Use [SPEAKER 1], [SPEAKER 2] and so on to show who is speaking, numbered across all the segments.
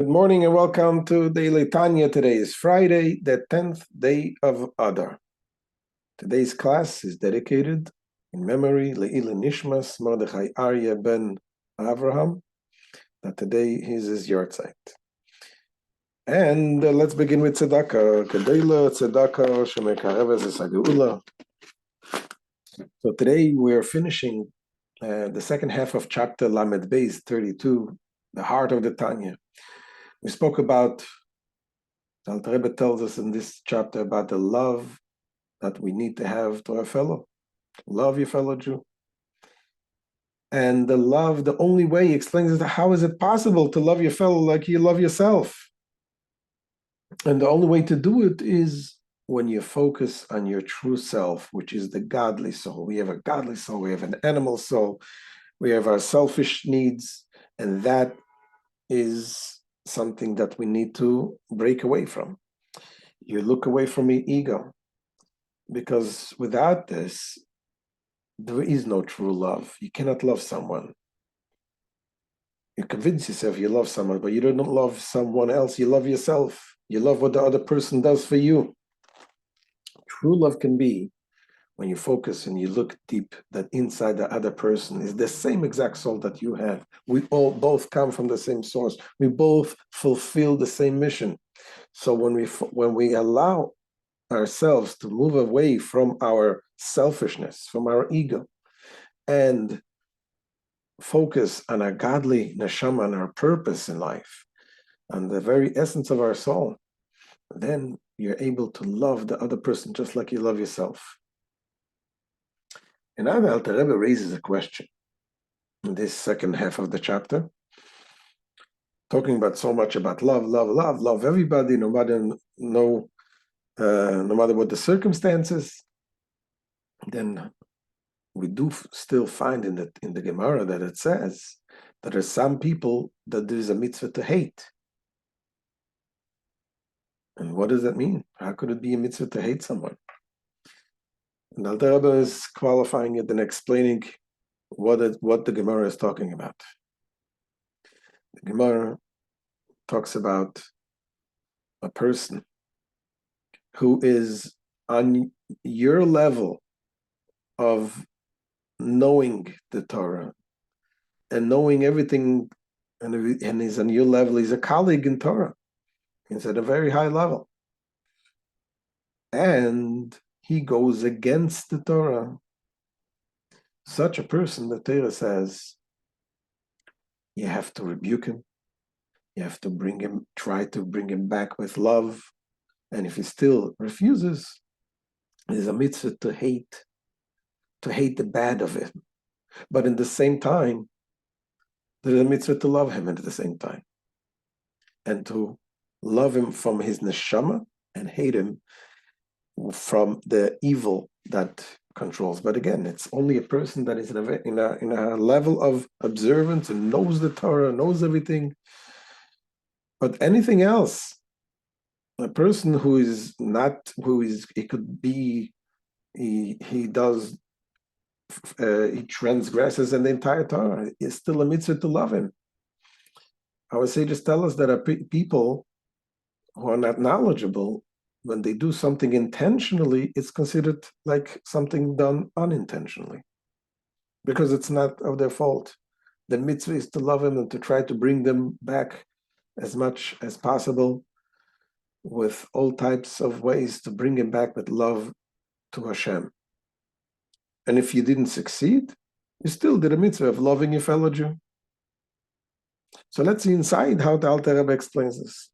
[SPEAKER 1] Good morning and welcome to Daily Tanya. Today is Friday, the 10th day of Adar. Today's class is dedicated in memory Le'ilui Nishmas Mordechai Arye ben Abraham, that today is his Yaartzeit. And let's begin with tzedakah. Kedela tzedakah shemekareves es hageula. So today we are finishing the second half of chapter Lamed Beis 32, the heart of the Tanya. We spoke about, the Alter Rebbe tells us in this chapter about the love that we need to have to our fellow. Love your fellow Jew. And the love, the only way he explains is how is it possible to love your fellow like you love yourself? And the only way to do it is when you focus on your true self, which is the godly soul. We have a godly soul, we have an animal soul, we have our selfish needs, and that is something that we need to break away from. You look away from the ego, because without this, there is no true love. You cannot love someone. You convince yourself you love someone, but you don't love someone else. You love yourself. You love what the other person does for you. True love can be when you focus and you look deep, that inside the other person is the same exact soul that you have. We all both come from the same source. We both fulfill the same mission. So when we allow ourselves to move away from our selfishness, from our ego, and focus on our godly neshama, on our purpose in life, on the very essence of our soul, then you're able to love the other person just like you love yourself. And now the Alter Rebbe raises a question in this second half of the chapter, talking about so much about love everybody, no matter what the circumstances. Then we do still find in the Gemara that it says that there are some people that there is a mitzvah to hate. And what does that mean? How could it be a mitzvah to hate someone? And Alter Rebbe is qualifying it and explaining what the Gemara is talking about. The Gemara talks about a person who is on your level of knowing the Torah and knowing everything, and he's on your level. He's a colleague in Torah. He's at a very high level. And he goes against the Torah. Such a person, the Torah says, you have to rebuke him. You have to try to bring him back with love. And if he still refuses, there's a mitzvah to hate the bad of him. But in the same time, there's a mitzvah to love him at the same time. And to love him from his neshama and hate him from the evil that controls. But again, it's only a person that is in a level of observance and knows the Torah, knows everything. But anything else, a person he transgresses in the entire Torah, it's still a mitzvah to love him. Our sages tell us that people who are not knowledgeable, when they do something intentionally, it's considered like something done unintentionally, because it's not of their fault. The mitzvah is to love them and to try to bring them back as much as possible with all types of ways to bring him back with love to Hashem. And if you didn't succeed, you still did a mitzvah of loving your fellow Jew. So let's see inside how the Alter Rebbe explains this.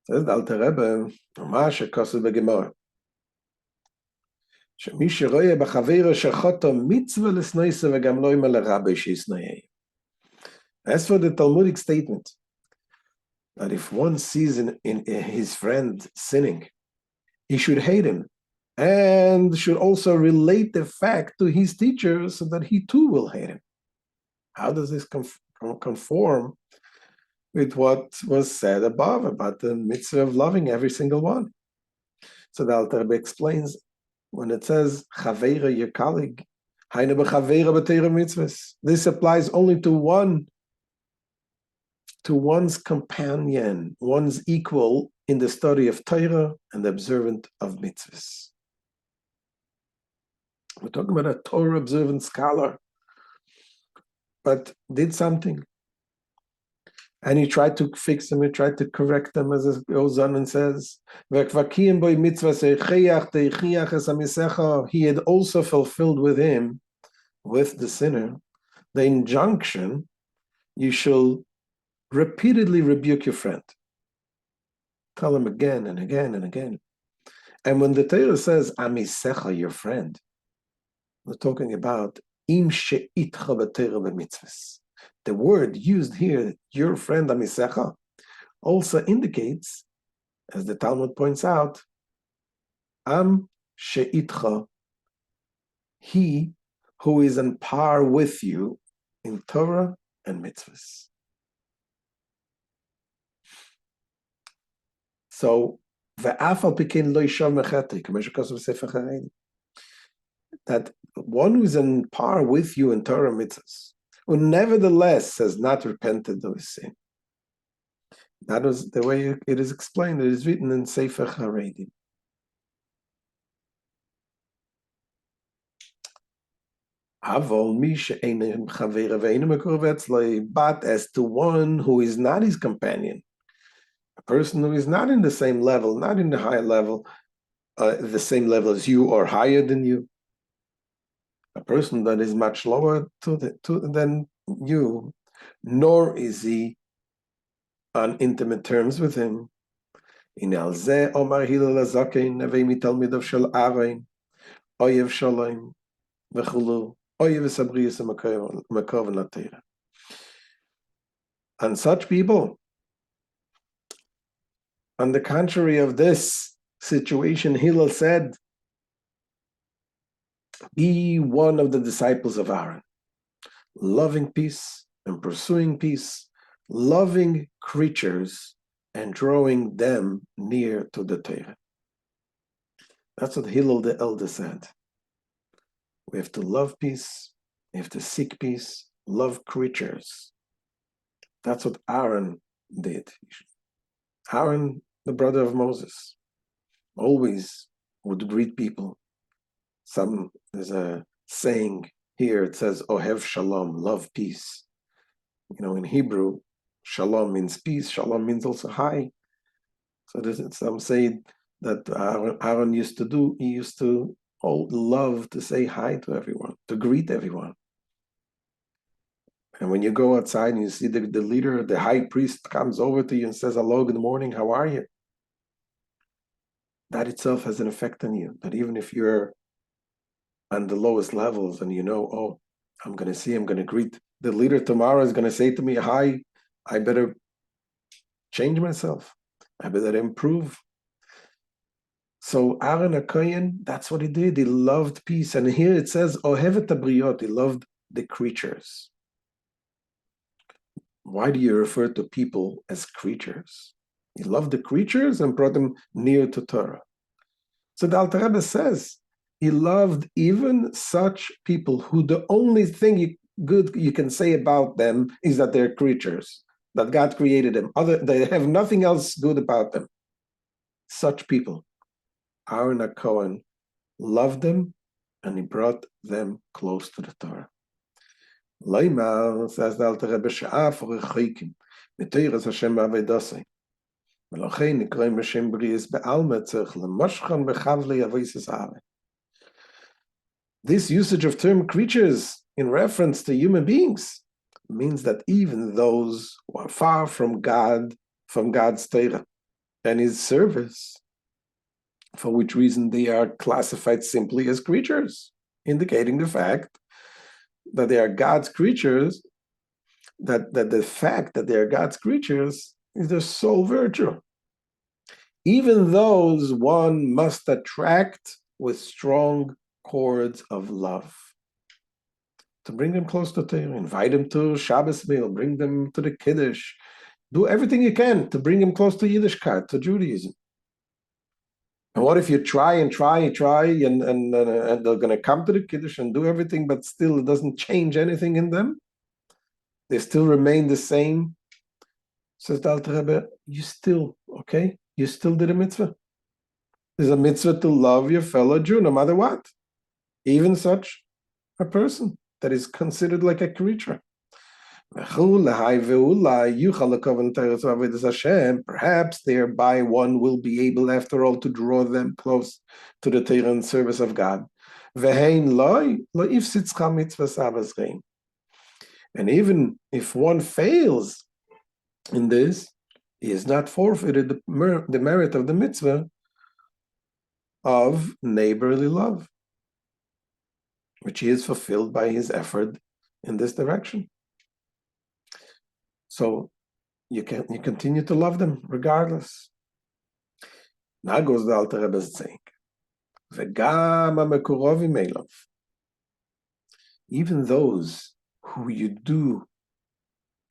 [SPEAKER 1] Says the Alter Rebbe, מה שכתוב בגמרא, שמי שרואה בחברו שחוטא מצווה לשנאו וגם לא יאמר לרבי שישנאו. As for the Talmudic statement, that if one sees in his friend sinning, he should hate him, and should also relate the fact to his teacher so that he too will hate him. How does this conform with what was said above about the mitzvah of loving every single one? So the Alter Rebbe explains, when it says, Chaveira, your colleague, This applies only to one's companion, one's equal in the study of Torah and the observant of mitzvahs. We're talking about a Torah observant scholar, but did something. And he tried to fix them, he tried to correct them, as it goes on and says, he had also fulfilled with him, with the sinner, the injunction, you shall repeatedly rebuke your friend. Tell him again and again and again. And when the Torah says, Amisecha, your friend, we're talking about Im she'itcha b'Torah b'mitzvahs. The word used here, your friend Amisecha, also indicates, as the Talmud points out, Am she'itcha, he who is on par with you in Torah and mitzvahs. So, that one who is on par with you in Torah mitzvahs, who nevertheless has not repented of his sin. That was the way it is explained. It is written in Sefer Haredim. But as to one who is not his companion, a person who is not in the same level, not in the high level, the same level as you or higher than you, a person that is much lower than you, nor is he on intimate terms with him. In Alze Omar Hillel Azakein Nevei Mitalmidav Shel Arye Oyev Shalom V'chulu Oyev Sabriyas Makov Natira. And such people, on the contrary of this situation, Hillel said, be one of the disciples of Aaron, loving peace and pursuing peace, loving creatures and drawing them near to the Torah. That's what Hillel the elder said. We have to love peace, we have to seek peace, love creatures. That's what Aaron did. Aaron, the brother of Moses, always would greet people. There's a saying here, it says, Ohev Shalom, love peace. In Hebrew, Shalom means peace, Shalom means also hi. So some say that Aaron used to love to say hi to everyone, to greet everyone. And when you go outside and you see the leader, the high priest comes over to you and says, hello, good morning, how are you? That itself has an effect on you, that even if you're on the lowest levels and I'm going to greet the leader tomorrow, is going to say to me, hi, I better change myself. I better improve. So Aaron HaKohen, that's what he did. He loved peace. And here it says, Ohevet Habriot, he loved the creatures. Why do you refer to people as creatures? He loved the creatures and brought them near to Torah. So the Alter Rebbe says, he loved even such people who the only thing good you can say about them is that they're creatures, that God created them. They have nothing else good about them. Such people, Aaron HaKohen loved them and he brought them close to the Torah. Leimar, says the Alter Rebbe, she'afur rechoikim miteiras Hashem ba'avodosei. V'lochein nikroim b'shem briyas be'alma tzarich lemoshchan b'chavlei avodas Arye. This usage of term creatures in reference to human beings means that even those who are far from God, from God's Torah and His service, for which reason they are classified simply as creatures, indicating the fact that they are God's creatures, that the fact that they are God's creatures is their sole virtue. Even those one must attract with strong cords of love. To bring them close to Torah, invite them to Shabbos meal, bring them to the Kiddush, do everything you can to bring them close to Yiddishkeit, to Judaism. And what if you try and they're going to come to the Kiddush and do everything, but still it doesn't change anything in them? They still remain the same. Says the Alter Rebbe, you still did a mitzvah. There's a mitzvah to love your fellow Jew, no matter what. Even such a person that is considered like a creature. Perhaps thereby one will be able, after all, to draw them close to the Torah and service of God. And even if one fails in this, he has not forfeited the merit of the mitzvah of neighborly love, which he has fulfilled by his effort in this direction. So you continue to love them regardless. Now goes the Alter Rebbe's saying, even those who you do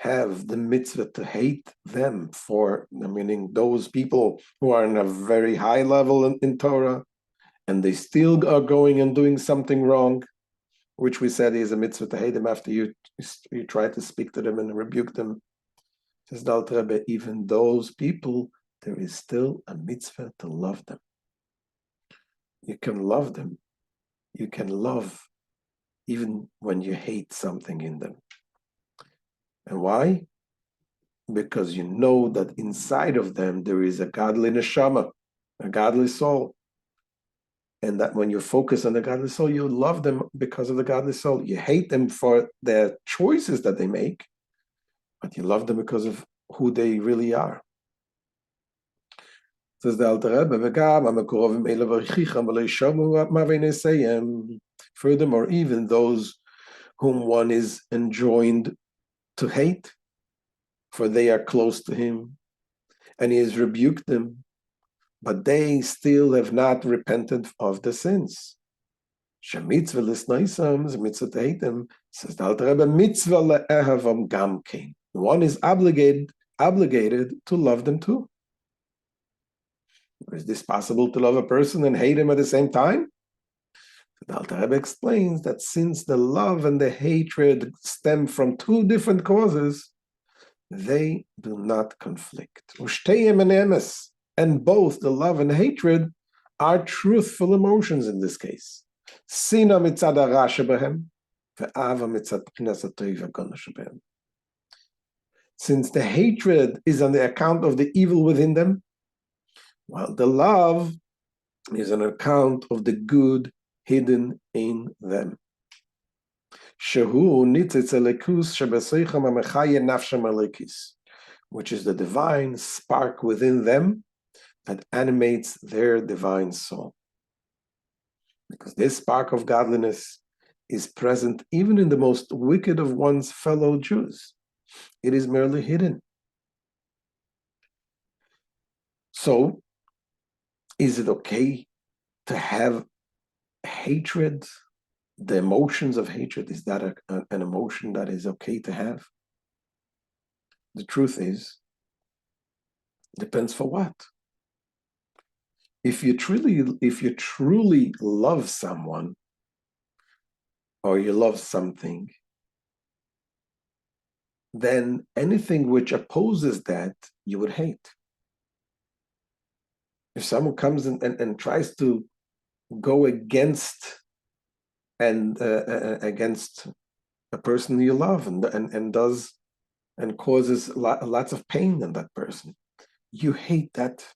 [SPEAKER 1] have the mitzvah to hate them for, meaning those people who are in a very high level in Torah, and they still are going and doing something wrong, which we said is a mitzvah to hate them after you try to speak to them and rebuke them. Says the Alter Rebbe, even those people, there is still a mitzvah to love them. You can love them. You can love even when you hate something in them. And why? Because you know that inside of them there is a godly neshama, a godly soul. And that when you focus on the godly soul, you love them because of the godly soul. You hate them for their choices that they make, but you love them because of who they really are. Says the Alter Rebbe, furthermore, even those whom one is enjoined to hate, for they are close to him, and he has rebuked them, but they still have not repented of the sins. Mitzvah to hate them, says the Alter Rebbe, mitzvah le'ehavam gam kein. One is obligated to love them too. Is this possible, to love a person and hate him at the same time? The Alter Rebbe explains that since the love and the hatred stem from two different causes, they do not conflict. And both the love and hatred are truthful emotions in this case. Since the hatred is on the account of the evil within them, while the love is an account of the good hidden in them. Which is the divine spark within them that animates their divine soul. Because this spark of godliness is present even in the most wicked of one's fellow Jews. It is merely hidden. So, is it okay to have hatred? The emotions of hatred, is that an emotion that is okay to have? The truth is, depends for what. If you truly love someone, or you love something, then anything which opposes that, you would hate. If someone comes and tries to go against against a person you love and causes lots of pain in that person, you hate that,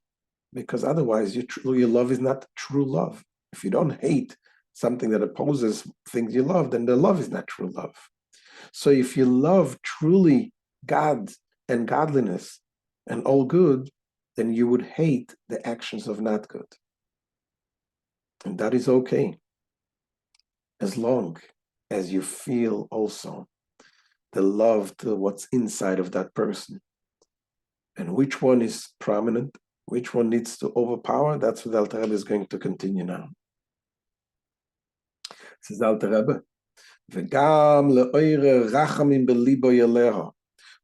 [SPEAKER 1] because otherwise your love is not true love. If you don't hate something that opposes things you love, then the love is not true love. So if you love truly God and godliness and all good, then you would hate the actions of not good. And that is okay, as long as you feel also the love to what's inside of that person. And which one is prominent, which one needs to overpower, that's what Alter Rebbe is going to continue now. Says Alter Rebbe,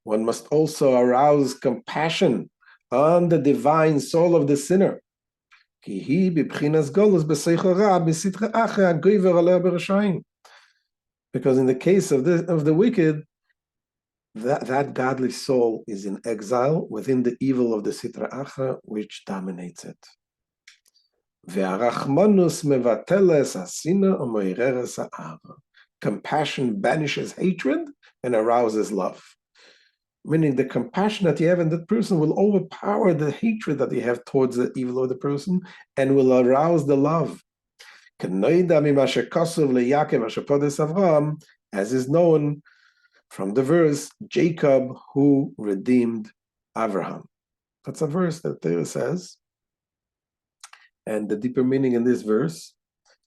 [SPEAKER 1] one must also arouse compassion on the divine soul of the sinner. כי היא בבחינת גולוס בשכל רע, בסתרא אחרא הגובר עליה ברשעים. Because in the case of the wicked, that godly soul is in exile within the evil of the sitra achra, which dominates it. Ve'arachmanus mevateles asina u'moireres ha'ava. Compassion banishes hatred and arouses love. Meaning the compassion that you have in that person will overpower the hatred that you have towards the evil of the person and will arouse the love. As is known from the verse, Jacob who redeemed Abraham. That's a verse that there says. And the deeper meaning in this verse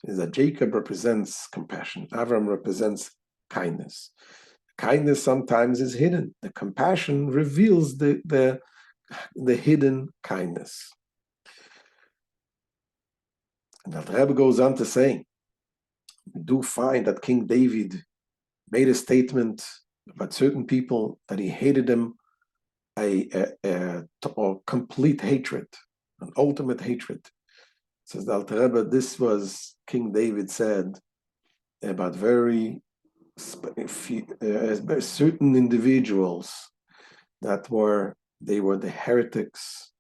[SPEAKER 1] is that Jacob represents compassion. Abraham represents kindness. Kindness sometimes is hidden. The compassion reveals the hidden kindness. And the Rebbe goes on to say, we do find that King David made a statement about certain people that he hated them a complete hatred, an ultimate hatred. Says the Alter Rebbe, this was King David said about very certain individuals that were the heretics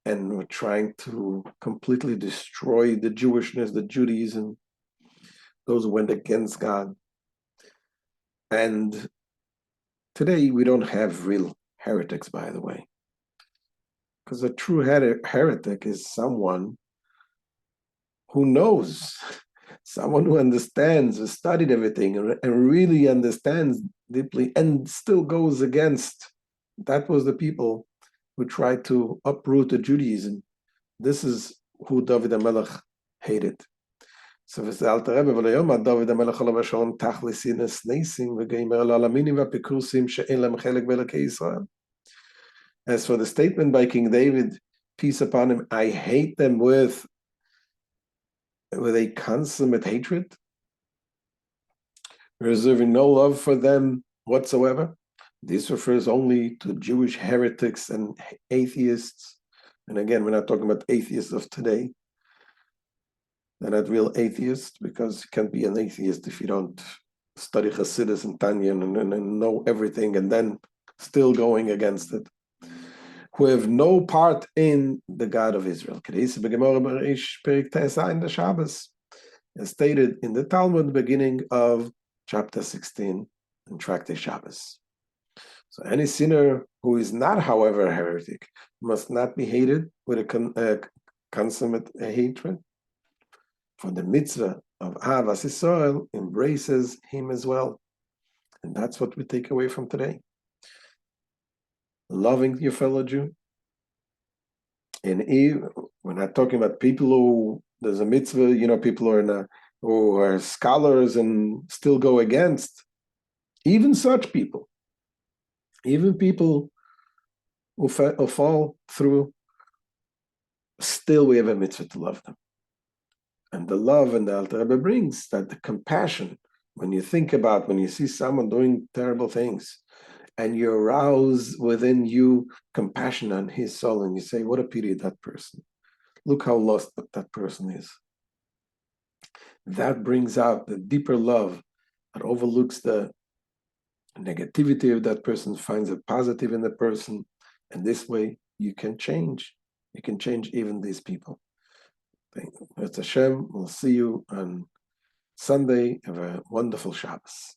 [SPEAKER 1] and were trying to completely destroy the Jewishness, the Judaism, those who went against God. And today we don't have real heretics, by the way, because a true heretic is someone who knows, someone who understands, who studied everything and really understands deeply and still goes against. That was the people who tried to uproot the Judaism. This is who David HaMelech hated. So the Alter Rebbe, David HaMelech alav hashalom tachlis ines neisim v'geimer alaminim v'apikusim she'en lem chelek b'elokei Yisrael. As for the statement by King David, peace upon him, I hate them with a consummate hatred, reserving no love for them whatsoever. This refers only to Jewish heretics and atheists. And again, we're not talking about atheists of today. They're not real atheists, because you can't be an atheist if you don't study Chassidus and Tanya and know everything and then still going against it. Who have no part in the God of Israel. As stated in the Talmud, beginning of chapter 16 in Tractate Shabbos. So any sinner who is not, however, a heretic must not be hated with a consummate hatred. For the mitzvah of Ahavas Yisrael embraces him as well. And that's what we take away from today. Loving your fellow Jew. And we're not talking about people who, there's a mitzvah, people who are scholars and still go against. Even such people, even people who fall through, still we have a mitzvah to love them. And the love and the Alter Rebbe brings that the compassion, when you see someone doing terrible things, and you arouse within you compassion on his soul, and you say, what a pity that person. Look how lost that person is. That brings out the deeper love that overlooks the negativity of that person, finds a positive in the person, and this way you can change. You can change even these people. Thank you. Hashem, we'll see you on Sunday. Have a wonderful Shabbos.